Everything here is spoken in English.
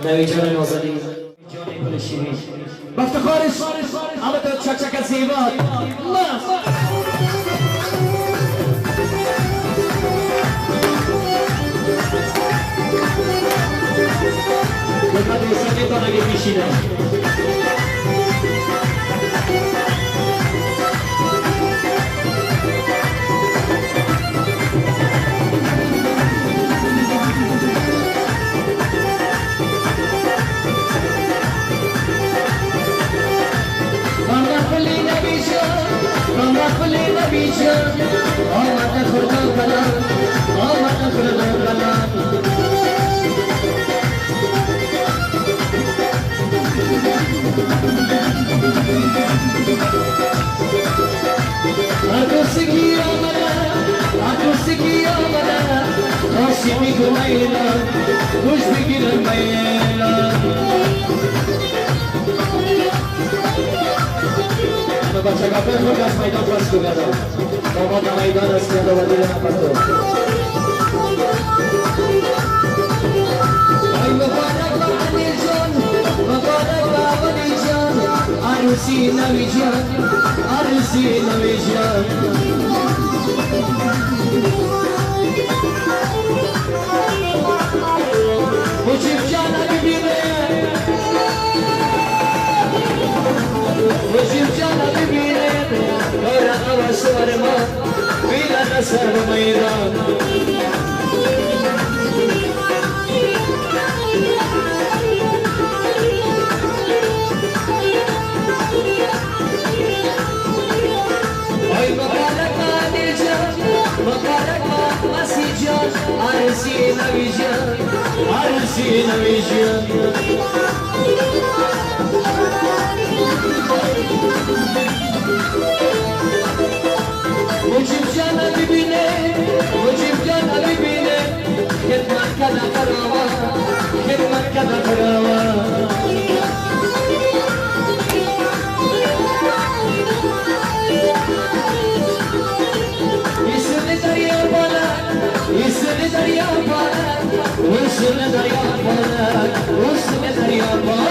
نوی جان نازنی جان گل شیرین با افتخارش همه تا چک چک زیبا خدمت دوستانتان اگه میشینه Baca kapan lugas Maidan pas together. Tomat Maidan asli ada wadi dan apa tu? Ay mubaraklah Anijan, mubaraklah Anijan, arusi Nawijan, arusi Nawijan. Mujib jana bibire, mujib jana bibire, orang awas warma, bila nasar Maidan. Ay mubaraklah Anijan, mubaraklah Asijan, arusi Nawijan, arusi Nawijan. Mujib jana bibine, mujib jana bibine, khidmat kada karawa, khidmat kada karawa. Isne darya bana, isne darya bana, usne darya bana, usne darya bana.